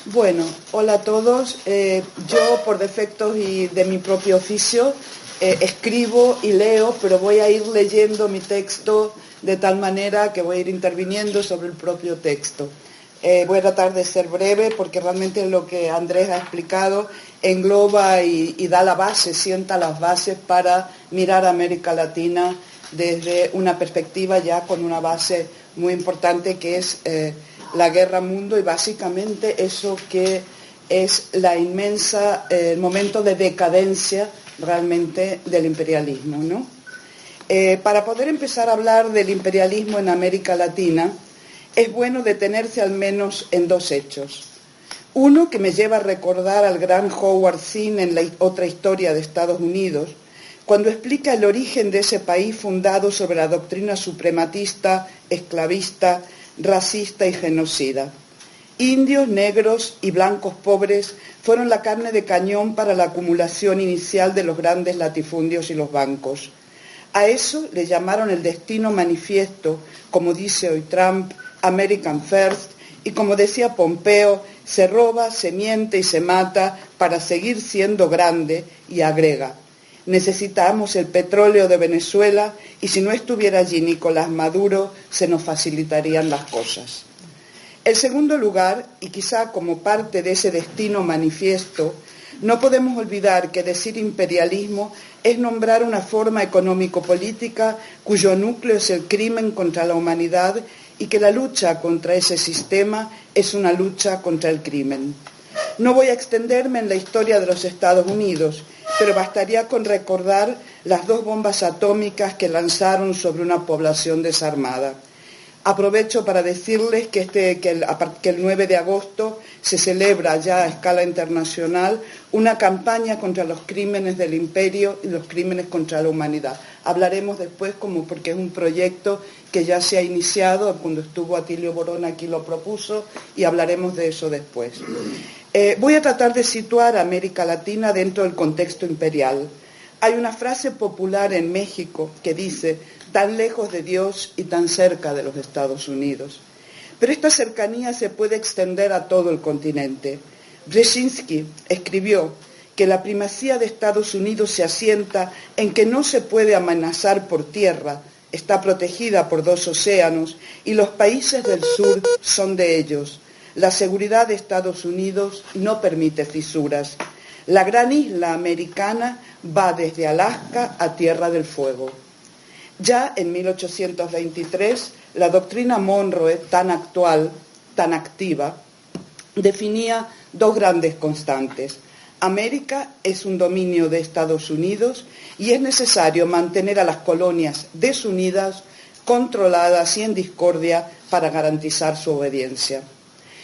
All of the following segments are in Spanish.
Bueno, hola a todos. Yo, por defectos y de mi propio oficio, escribo y leo, pero voy a ir leyendo mi texto de tal manera que voy a ir interviniendo sobre el propio texto. Voy a tratar de ser breve porque realmente lo que Andrés ha explicado engloba y da la base, sienta las bases para mirar a América Latina desde una perspectiva ya con una base muy importante que es la guerra mundo y básicamente eso que es la inmensa, el momento de decadencia realmente del imperialismo, ¿no? Para poder empezar a hablar del imperialismo en América Latina es bueno detenerse al menos en dos hechos. Uno que me lleva a recordar al gran Howard Zinn en la otra historia de Estados Unidos, cuando explica el origen de ese país fundado sobre la doctrina suprematista, esclavista, racista y genocida. Indios, negros y blancos pobres fueron la carne de cañón para la acumulación inicial de los grandes latifundios y los bancos. A eso le llamaron el destino manifiesto, como dice hoy Trump, American First, y como decía Pompeo, se roba, se miente y se mata para seguir siendo grande, y agrega: necesitamos el petróleo de Venezuela y si no estuviera allí Nicolás Maduro, se nos facilitarían las cosas. En segundo lugar, y quizá como parte de ese destino manifiesto, no podemos olvidar que decir imperialismo es nombrar una forma económico-política cuyo núcleo es el crimen contra la humanidad y que la lucha contra ese sistema es una lucha contra el crimen. No voy a extenderme en la historia de los Estados Unidos, pero bastaría con recordar las dos bombas atómicas que lanzaron sobre una población desarmada. Aprovecho para decirles que el 9 de agosto se celebra ya a escala internacional una campaña contra los crímenes del imperio y los crímenes contra la humanidad. Hablaremos después porque es un proyecto que ya se ha iniciado, cuando estuvo Atilio Borón aquí lo propuso y hablaremos de eso después. Voy a tratar de situar a América Latina dentro del contexto imperial. Hay una frase popular en México que dice: tan lejos de Dios y tan cerca de los Estados Unidos. Pero esta cercanía se puede extender a todo el continente. Brzezinski escribió que la primacía de Estados Unidos se asienta en que no se puede amenazar por tierra, está protegida por dos océanos y los países del sur son de ellos. La seguridad de Estados Unidos no permite fisuras. La gran isla americana va desde Alaska a Tierra del Fuego. Ya en 1823, la doctrina Monroe, tan actual, tan activa, definía dos grandes constantes. América es un dominio de Estados Unidos y es necesario mantener a las colonias desunidas, controladas y en discordia para garantizar su obediencia.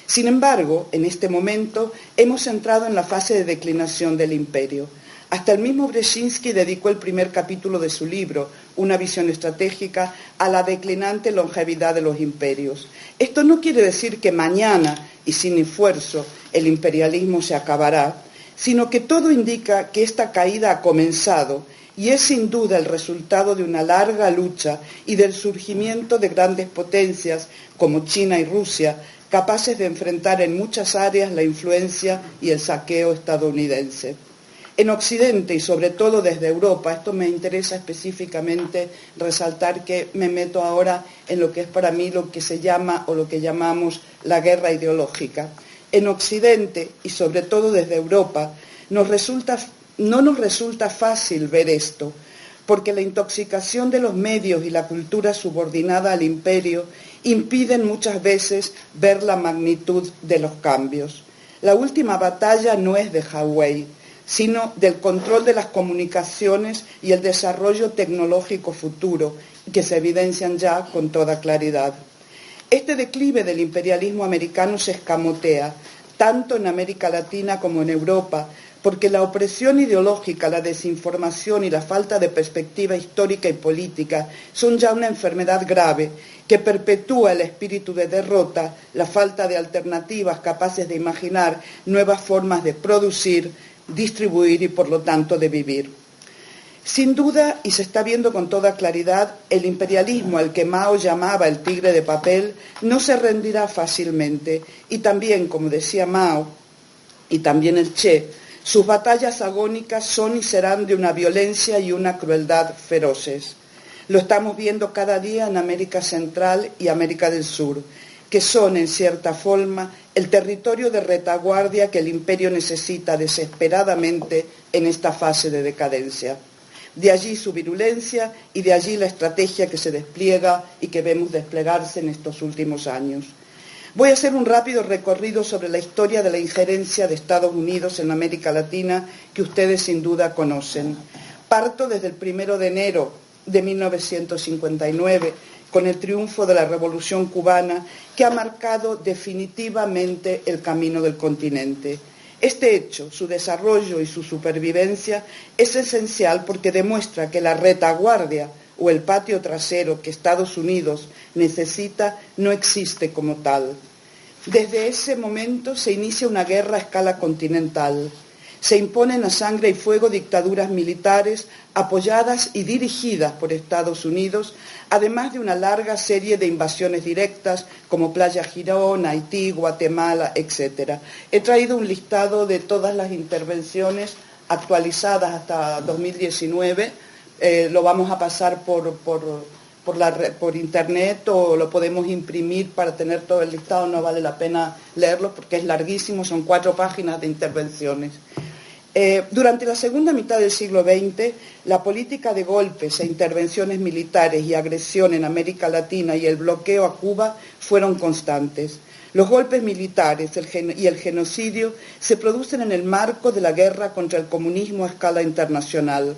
Sin embargo, en este momento hemos entrado en la fase de declinación del imperio. Hasta el mismo Brzezinski dedicó el primer capítulo de su libro, Una visión estratégica, a la declinante longevidad de los imperios. Esto no quiere decir que mañana y sin esfuerzo el imperialismo se acabará, sino que todo indica que esta caída ha comenzado y es sin duda el resultado de una larga lucha y del surgimiento de grandes potencias como China y Rusia, capaces de enfrentar en muchas áreas la influencia y el saqueo estadounidense. En Occidente y sobre todo desde Europa, esto me interesa específicamente resaltar que me meto ahora en lo que es para mí lo que se llama o lo que llamamos la guerra ideológica. En Occidente y sobre todo desde Europa no nos resulta fácil ver esto, porque la intoxicación de los medios y la cultura subordinada al imperio impiden muchas veces ver la magnitud de los cambios. La última batalla no es de Hawái, sino del control de las comunicaciones y el desarrollo tecnológico futuro, que se evidencian ya con toda claridad. Este declive del imperialismo americano se escamotea, tanto en América Latina como en Europa, porque la opresión ideológica, la desinformación y la falta de perspectiva histórica y política son ya una enfermedad grave que perpetúa el espíritu de derrota, la falta de alternativas capaces de imaginar nuevas formas de producir, distribuir y por lo tanto de vivir. Sin duda, y se está viendo con toda claridad, el imperialismo al que Mao llamaba el tigre de papel no se rendirá fácilmente y también, como decía Mao, y también el Che, sus batallas agónicas son y serán de una violencia y una crueldad feroces. Lo estamos viendo cada día en América Central y América del Sur, que son, en cierta forma, el territorio de retaguardia que el imperio necesita desesperadamente en esta fase de decadencia. De allí su virulencia y de allí la estrategia que se despliega y que vemos desplegarse en estos últimos años. Voy a hacer un rápido recorrido sobre la historia de la injerencia de Estados Unidos en América Latina que ustedes sin duda conocen. Parto desde el 1 de enero de 1959 con el triunfo de la Revolución Cubana que ha marcado definitivamente el camino del continente. Este hecho, su desarrollo y su supervivencia es esencial porque demuestra que la retaguardia o el patio trasero que Estados Unidos necesita no existe como tal. Desde ese momento se inicia una guerra a escala continental. Se imponen a sangre y fuego dictaduras militares apoyadas y dirigidas por Estados Unidos, además de una larga serie de invasiones directas como Playa Girón, Haití, Guatemala, etc. He traído un listado de todas las intervenciones actualizadas hasta 2019. Lo vamos a pasar por internet o lo podemos imprimir para tener todo el listado. No vale la pena leerlo porque es larguísimo, son 4 páginas de intervenciones. Durante la segunda mitad del siglo XX, la política de golpes e intervenciones militares y agresión en América Latina y el bloqueo a Cuba fueron constantes. Los golpes militares y el genocidio se producen en el marco de la guerra contra el comunismo a escala internacional.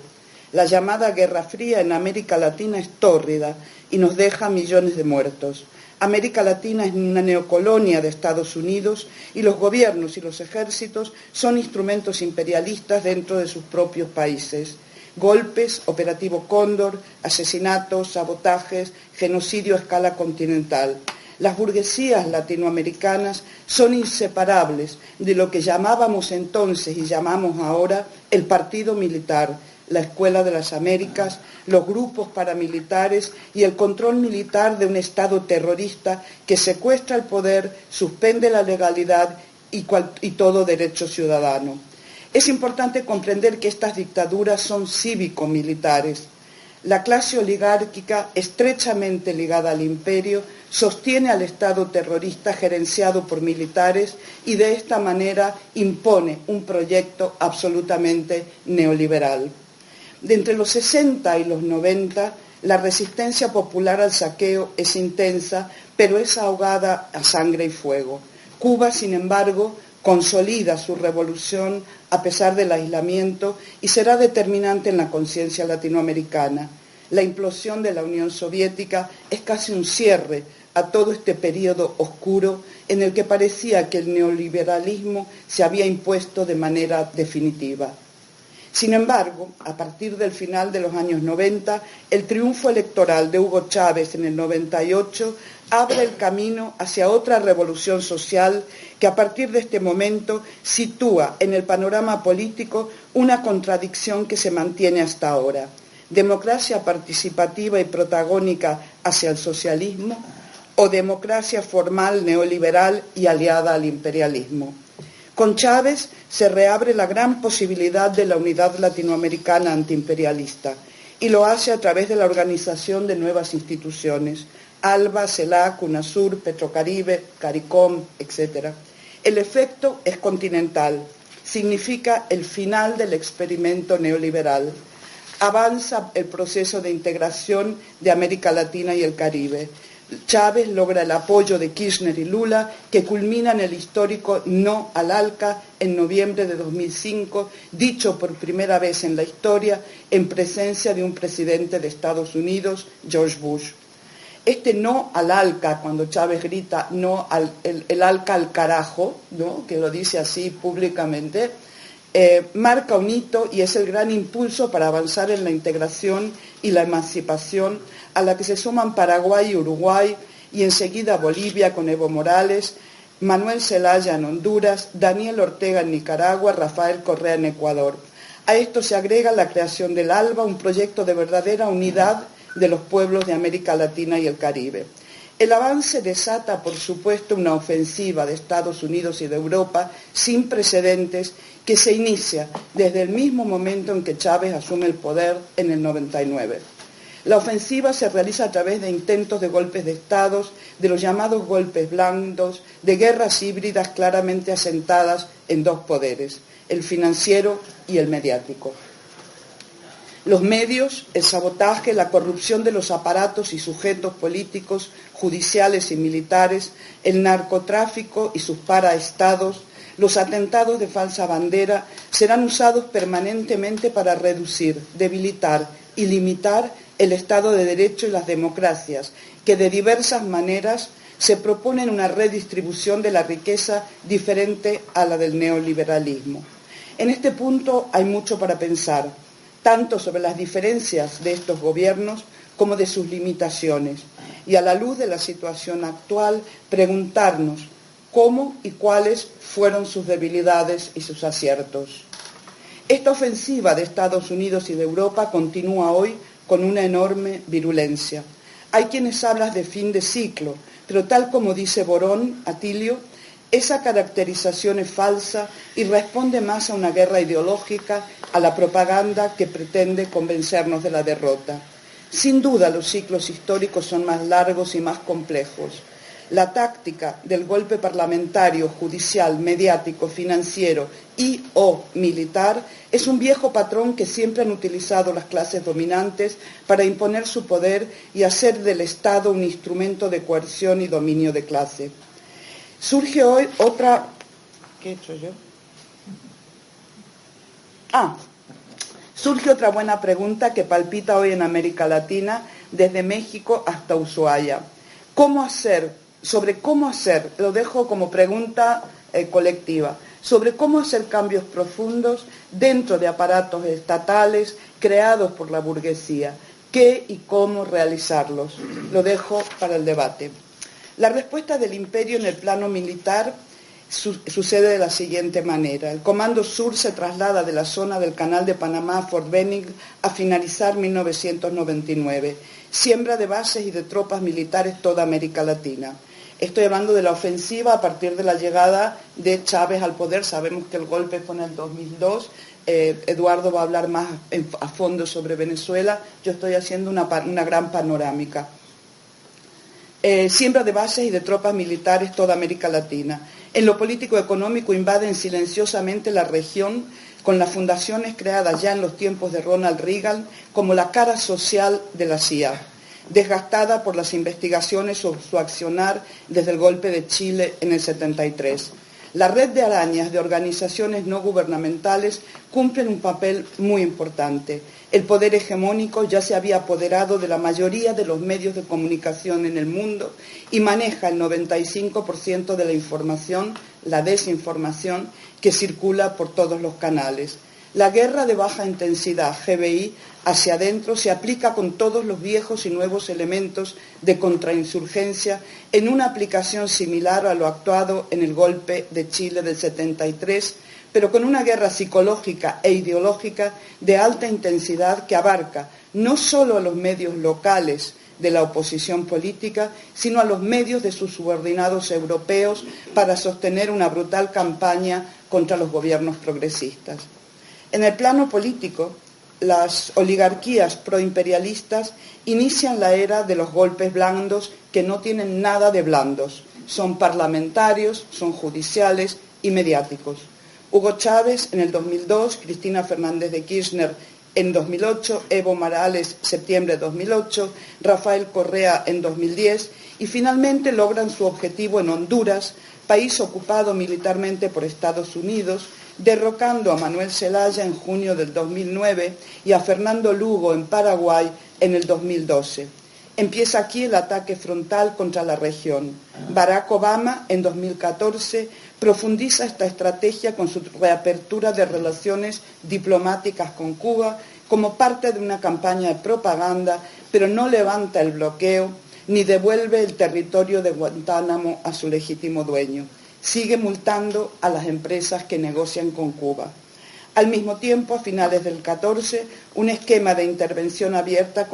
La llamada Guerra Fría en América Latina es tórrida y nos deja millones de muertos. América Latina es una neocolonia de Estados Unidos y los gobiernos y los ejércitos son instrumentos imperialistas dentro de sus propios países. Golpes, Operativo Cóndor, asesinatos, sabotajes, genocidio a escala continental. Las burguesías latinoamericanas son inseparables de lo que llamábamos entonces y llamamos ahora el partido militar, la Escuela de las Américas, los grupos paramilitares y el control militar de un Estado terrorista que secuestra el poder, suspende la legalidad y todo derecho ciudadano. Es importante comprender que estas dictaduras son cívico-militares. La clase oligárquica, estrechamente ligada al imperio, sostiene al Estado terrorista gerenciado por militares y de esta manera impone un proyecto absolutamente neoliberal. De entre los 60 y los 90, la resistencia popular al saqueo es intensa, pero es ahogada a sangre y fuego. Cuba, sin embargo, consolida su revolución a pesar del aislamiento y será determinante en la conciencia latinoamericana. La implosión de la Unión Soviética es casi un cierre a todo este periodo oscuro en el que parecía que el neoliberalismo se había impuesto de manera definitiva. Sin embargo, a partir del final de los años 90, el triunfo electoral de Hugo Chávez en el 98 abre el camino hacia otra revolución social que a partir de este momento sitúa en el panorama político una contradicción que se mantiene hasta ahora. Democracia participativa y protagónica hacia el socialismo o democracia formal neoliberal y aliada al imperialismo. Con Chávez se reabre la gran posibilidad de la unidad latinoamericana antiimperialista y lo hace a través de la organización de nuevas instituciones, ALBA, CELAC, UNASUR, Petrocaribe, CARICOM, etc. El efecto es continental, significa el final del experimento neoliberal. Avanza el proceso de integración de América Latina y el Caribe. Chávez logra el apoyo de Kirchner y Lula, que culmina en el histórico no al ALCA en noviembre de 2005, dicho por primera vez en la historia en presencia de un presidente de Estados Unidos, George Bush. Este no al ALCA, cuando Chávez grita no el ALCA al carajo, ¿no?, que lo dice así públicamente, marca un hito y es el gran impulso para avanzar en la integración y la emancipación a la que se suman Paraguay y Uruguay y enseguida Bolivia con Evo Morales, Manuel Zelaya en Honduras, Daniel Ortega en Nicaragua, Rafael Correa en Ecuador. A esto se agrega la creación del ALBA, un proyecto de verdadera unidad de los pueblos de América Latina y el Caribe. El avance desata, por supuesto, una ofensiva de Estados Unidos y de Europa sin precedentes que se inicia desde el mismo momento en que Chávez asume el poder en el 99. La ofensiva se realiza a través de intentos de golpes de Estados, de los llamados golpes blandos, de guerras híbridas claramente asentadas en dos poderes, el financiero y el mediático. Los medios, el sabotaje, la corrupción de los aparatos y sujetos políticos, judiciales y militares, el narcotráfico y sus paraestados, los atentados de falsa bandera serán usados permanentemente para reducir, debilitar y limitar el Estado de Derecho y las democracias, que de diversas maneras se proponen una redistribución de la riqueza diferente a la del neoliberalismo. En este punto hay mucho para pensar, tanto sobre las diferencias de estos gobiernos como de sus limitaciones, y a la luz de la situación actual, preguntarnos cómo y cuáles fueron sus debilidades y sus aciertos. Esta ofensiva de Estados Unidos y de Europa continúa hoy con una enorme virulencia. Hay quienes hablan de fin de ciclo, pero tal como dice Borón, Atilio, esa caracterización es falsa y responde más a una guerra ideológica, a la propaganda que pretende convencernos de la derrota. Sin duda, los ciclos históricos son más largos y más complejos. La táctica del golpe parlamentario, judicial, mediático, financiero y o militar es un viejo patrón que siempre han utilizado las clases dominantes para imponer su poder y hacer del Estado un instrumento de coerción y dominio de clase. Surge hoy otra... ¿Qué he hecho yo? Surge otra buena pregunta que palpita hoy en América Latina, desde México hasta Ushuaia. Sobre cómo hacer, lo dejo como pregunta colectiva, sobre cómo hacer cambios profundos dentro de aparatos estatales creados por la burguesía, qué y cómo realizarlos. Lo dejo para el debate. La respuesta del imperio en el plano militar sucede de la siguiente manera. El Comando Sur se traslada de la zona del Canal de Panamá a Fort Benning a finalizar 1999. Siembra de bases y de tropas militares toda América Latina. Estoy hablando de la ofensiva a partir de la llegada de Chávez al poder. Sabemos que el golpe fue en el 2002. Eduardo va a hablar más a fondo sobre Venezuela. Yo estoy haciendo una gran panorámica. Siembra de bases y de tropas militares toda América Latina. En lo político-económico invaden silenciosamente la región con las fundaciones creadas ya en los tiempos de Ronald Reagan como la cara social de la CIA, desgastada por las investigaciones sobre su accionar desde el golpe de Chile en el 73. La red de arañas de organizaciones no gubernamentales cumplen un papel muy importante. El poder hegemónico ya se había apoderado de la mayoría de los medios de comunicación en el mundo y maneja el 95% de la información, la desinformación, que circula por todos los canales. La guerra de baja intensidad, GBI, hacia adentro se aplica con todos los viejos y nuevos elementos de contrainsurgencia en una aplicación similar a lo actuado en el golpe de Chile del 73, pero con una guerra psicológica e ideológica de alta intensidad que abarca no solo a los medios locales de la oposición política, sino a los medios de sus subordinados europeos para sostener una brutal campaña contra los gobiernos progresistas. En el plano político, las oligarquías proimperialistas inician la era de los golpes blandos que no tienen nada de blandos. Son parlamentarios, son judiciales y mediáticos. Hugo Chávez en el 2002, Cristina Fernández de Kirchner en 2008, Evo Morales septiembre de 2008, Rafael Correa en 2010 y finalmente logran su objetivo en Honduras, país ocupado militarmente por Estados Unidos, derrocando a Manuel Zelaya en junio del 2009 y a Fernando Lugo en Paraguay en el 2012. Empieza aquí el ataque frontal contra la región. Barack Obama, en 2014, profundiza esta estrategia con su reapertura de relaciones diplomáticas con Cuba como parte de una campaña de propaganda, pero no levanta el bloqueo ni devuelve el territorio de Guantánamo a su legítimo dueño. Sigue multando a las empresas que negocian con Cuba. Al mismo tiempo, a finales del 14, un esquema de intervención abierta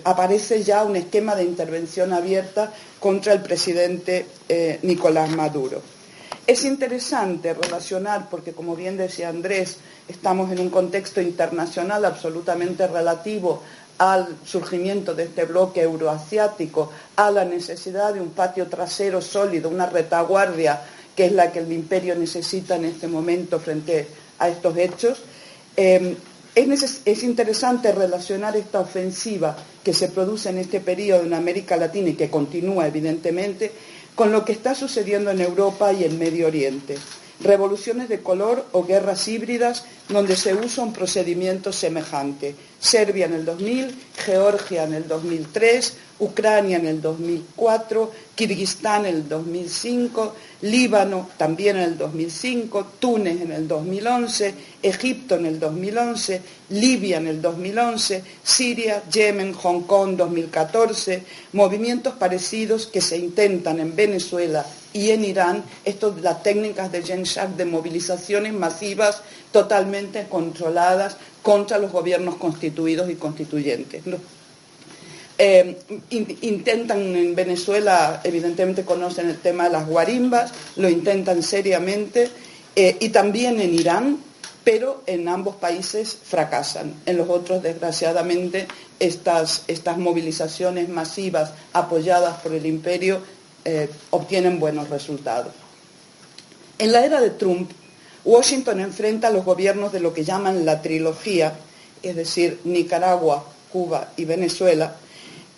aparece ya un esquema de intervención abierta contra el presidente Nicolás Maduro. Es interesante relacionar, porque como bien decía Andrés, estamos en un contexto internacional absolutamente relativo al surgimiento de este bloque euroasiático, a la necesidad de un patio trasero sólido, una retaguardia que es la que el imperio necesita en este momento frente a estos hechos. Es interesante relacionar esta ofensiva que se produce en este periodo en América Latina y que continúa evidentemente con lo que está sucediendo en Europa y en Medio Oriente. Revoluciones de color o guerras híbridas donde se usa un procedimiento semejante. Serbia en el 2000, Georgia en el 2003, Ucrania en el 2004, Kirguistán en el 2005, Líbano también en el 2005, Túnez en el 2011, Egipto en el 2011, Libia en el 2011, Siria, Yemen, Hong Kong 2014, movimientos parecidos que se intentan en Venezuela y en Irán, las técnicas de Genshack de movilizaciones masivas totalmente controladas contra los gobiernos constituidos y constituyentes, ¿no? Intentan en Venezuela, evidentemente conocen el tema de las guarimbas, lo intentan seriamente, y también en Irán, pero en ambos países fracasan. En los otros, desgraciadamente, estas movilizaciones masivas apoyadas por el imperio obtienen buenos resultados. En la era de Trump, Washington enfrenta a los gobiernos de lo que llaman la trilogía, es decir, Nicaragua, Cuba y Venezuela,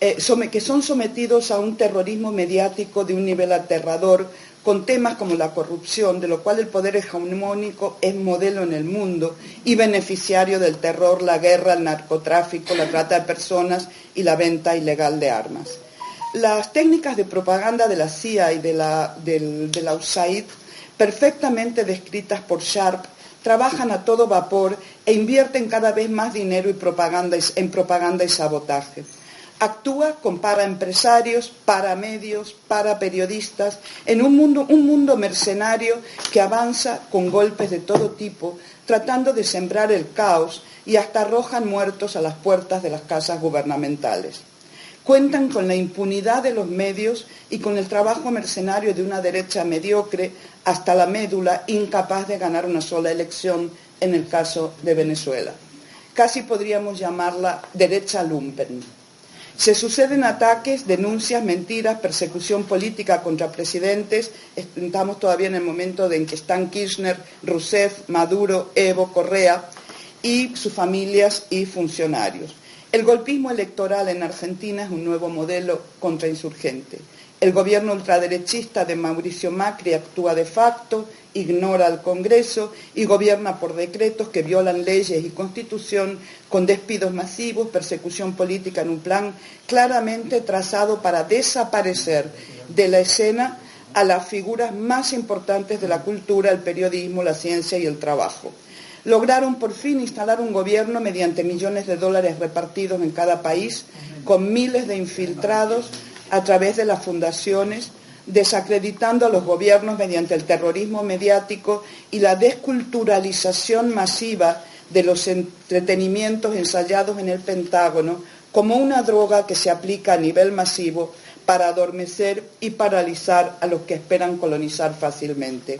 que son sometidos a un terrorismo mediático de un nivel aterrador, con temas como la corrupción, de lo cual el poder hegemónico es modelo en el mundo y beneficiario del terror, la guerra, el narcotráfico, la trata de personas y la venta ilegal de armas. Las técnicas de propaganda de la CIA y de la USAID, perfectamente descritas por Sharp, trabajan a todo vapor e invierten cada vez más dinero en propaganda y sabotaje. Actúa con paraempresarios, paramedios, paraperiodistas, en un mundo mercenario que avanza con golpes de todo tipo, tratando de sembrar el caos y hasta arrojan muertos a las puertas de las casas gubernamentales. Cuentan con la impunidad de los medios y con el trabajo mercenario de una derecha mediocre hasta la médula, incapaz de ganar una sola elección en el caso de Venezuela. Casi podríamos llamarla derecha lumpen. Se suceden ataques, denuncias, mentiras, persecución política contra presidentes. Estamos todavía en el momento en que están Kirchner, Rousseff, Maduro, Evo, Correa y sus familias y funcionarios. El golpismo electoral en Argentina es un nuevo modelo contrainsurgente. El gobierno ultraderechista de Mauricio Macri actúa de facto, ignora al Congreso y gobierna por decretos que violan leyes y constitución, con despidos masivos, persecución política en un plan claramente trazado para desaparecer de la escena a las figuras más importantes de la cultura, el periodismo, la ciencia y el trabajo. Lograron por fin instalar un gobierno mediante millones de dólares repartidos en cada país, con miles de infiltrados a través de las fundaciones, desacreditando a los gobiernos mediante el terrorismo mediático y la desculturalización masiva de los entretenimientos ensayados en el Pentágono como una droga que se aplica a nivel masivo para adormecer y paralizar a los que esperan colonizar fácilmente.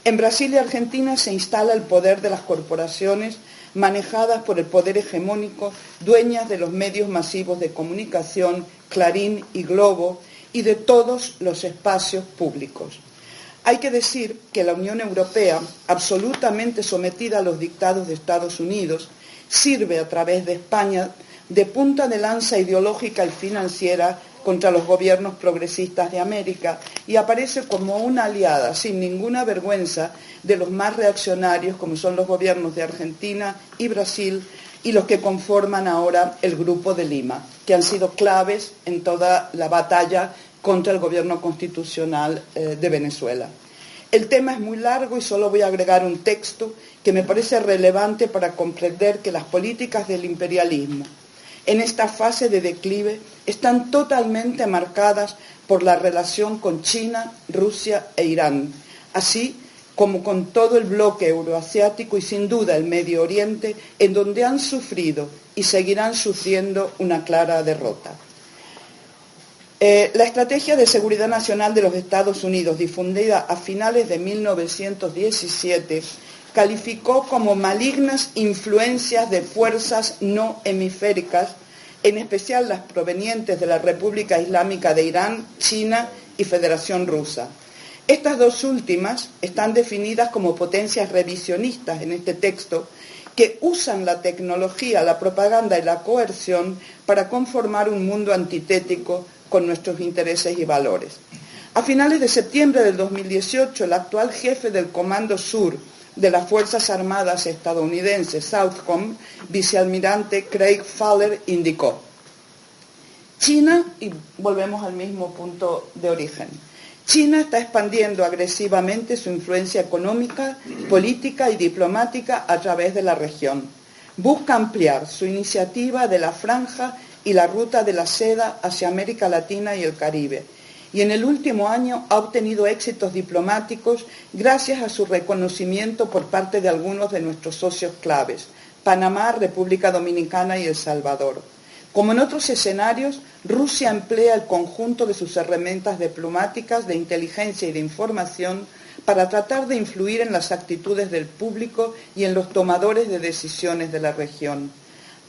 En Brasil y Argentina se instala el poder de las corporaciones manejadas por el poder hegemónico, dueñas de los medios masivos de comunicación, Clarín y Globo, y de todos los espacios públicos. Hay que decir que la Unión Europea, absolutamente sometida a los dictados de Estados Unidos, sirve a través de España de punta de lanza ideológica y financiera contra los gobiernos progresistas de América y aparece como una aliada sin ninguna vergüenza de los más reaccionarios, como son los gobiernos de Argentina y Brasil, y los que conforman ahora el Grupo de Lima, que han sido claves en toda la batalla contra el gobierno constitucional de Venezuela. El tema es muy largo y solo voy a agregar un texto que me parece relevante para comprender que las políticas del imperialismo en esta fase de declive están totalmente marcadas por la relación con China, Rusia e Irán, así como con todo el bloque euroasiático y sin duda el Medio Oriente, en donde han sufrido y seguirán sufriendo una clara derrota. La Estrategia de Seguridad Nacional de los Estados Unidos, difundida a finales de 1917, calificó como malignas influencias de fuerzas no hemisféricas, en especial las provenientes de la República Islámica de Irán, China y Federación Rusa. Estas dos últimas están definidas como potencias revisionistas en este texto, que usan la tecnología, la propaganda y la coerción para conformar un mundo antitético con nuestros intereses y valores. A finales de septiembre del 2018, el actual jefe del Comando Sur de las Fuerzas Armadas estadounidenses, SOUTHCOM, vicealmirante Craig Fowler, indicó: China, y volvemos al mismo punto de origen, China está expandiendo agresivamente su influencia económica, política y diplomática a través de la región. Busca ampliar su iniciativa de la Franja y la Ruta de la Seda hacia América Latina y el Caribe. Y en el último año ha obtenido éxitos diplomáticos gracias a su reconocimiento por parte de algunos de nuestros socios claves, Panamá, República Dominicana y El Salvador. Como en otros escenarios, Rusia emplea el conjunto de sus herramientas diplomáticas, de inteligencia y de información para tratar de influir en las actitudes del público y en los tomadores de decisiones de la región.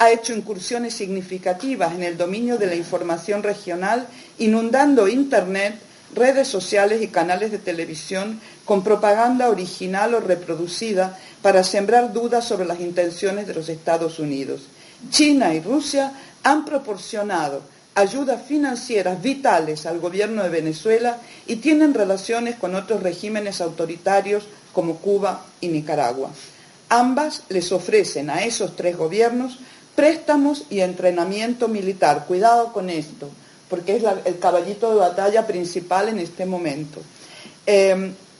Ha hecho incursiones significativas en el dominio de la información regional, inundando Internet, redes sociales y canales de televisión con propaganda original o reproducida para sembrar dudas sobre las intenciones de los Estados Unidos. China y Rusia han proporcionado ayudas financieras vitales al gobierno de Venezuela y tienen relaciones con otros regímenes autoritarios como Cuba y Nicaragua. Ambas les ofrecen a esos tres gobiernos préstamos y entrenamiento militar. Cuidado con esto, porque es el caballito de batalla principal en este momento.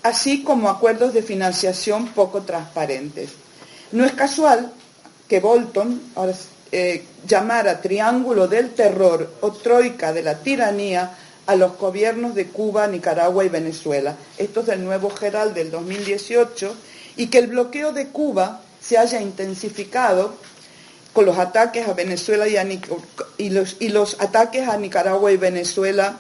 Así como acuerdos de financiación poco transparentes. No es casual que Bolton llamara triángulo del terror o troika de la tiranía a los gobiernos de Cuba, Nicaragua y Venezuela. Esto es del Nuevo Herald del 2018, y que el bloqueo de Cuba se haya intensificado con los ataques a Venezuela y los ataques a Nicaragua y Venezuela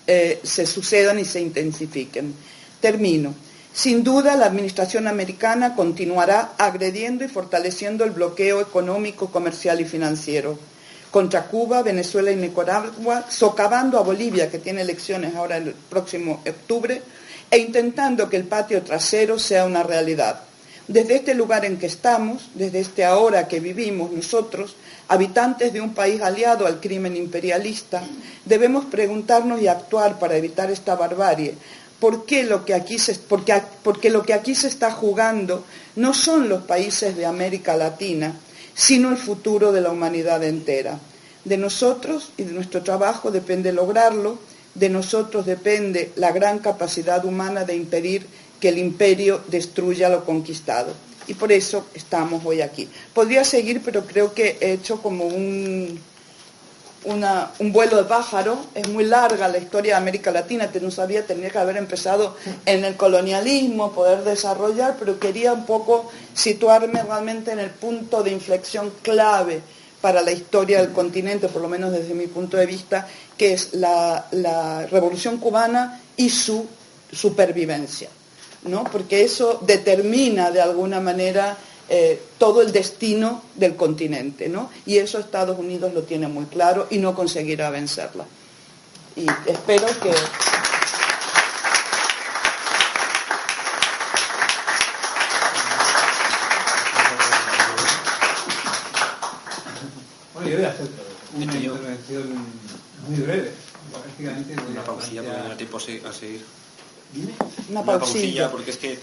se sucedan y se intensifiquen. Termino. Sin duda, la administración americana continuará agrediendo y fortaleciendo el bloqueo económico, comercial y financiero contra Cuba, Venezuela y Nicaragua, socavando a Bolivia, que tiene elecciones ahora el próximo octubre, e intentando que el patio trasero sea una realidad. Desde este lugar en que estamos, desde este ahora que vivimos nosotros, habitantes de un país aliado al crimen imperialista, debemos preguntarnos y actuar para evitar esta barbarie. Porque lo que aquí se está jugando no son los países de América Latina, sino el futuro de la humanidad entera. De nosotros y de nuestro trabajo depende lograrlo, de nosotros depende la gran capacidad humana de impedir que el imperio destruya lo conquistado. Y por eso estamos hoy aquí. Podría seguir, pero creo que he hecho como un vuelo de pájaro. Es muy larga la historia de América Latina, no sabía, tenía que haber empezado en el colonialismo, poder desarrollar, pero quería un poco situarme realmente en el punto de inflexión clave para la historia del continente, por lo menos desde mi punto de vista, que es la Revolución Cubana y su supervivencia, ¿no? Porque eso determina de alguna manera todo el destino del continente, ¿no? Y eso Estados Unidos lo tiene muy claro y no conseguirá vencerla. Y espero que... Bueno, yo voy a hacer una intervención muy breve. Prácticamente una pausilla porque no da tiempo a seguir. Una pausilla porque es que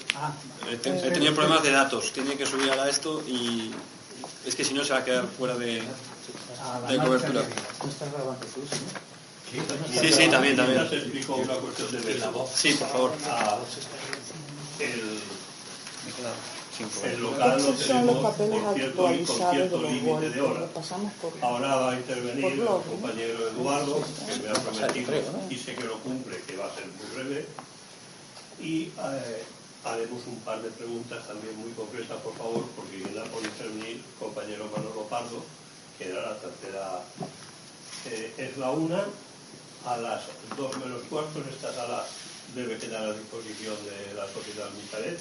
he tenido problemas de datos, tiene que subir ahora esto y es que si no se va a quedar fuera de cobertura. Sí, también. Ya te explico una cuestión de la voz. Sí, por favor. El local lo tenemos por cierto límite de horas. Ahora va a intervenir el compañero Eduardo, que me ha prometido y sé que lo cumple, que va a ser muy breve. Y haremos un par de preguntas también muy concretas, por favor, porque viene a intervenir el compañero Manolo Pardo, que era la tercera. Es la 1, a las 2 menos cuarto en esta sala debe quedar a disposición de la sociedad Misalet.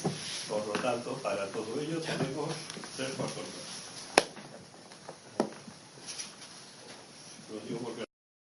Por lo tanto, para todo ello tenemos 3 cuartos de hora.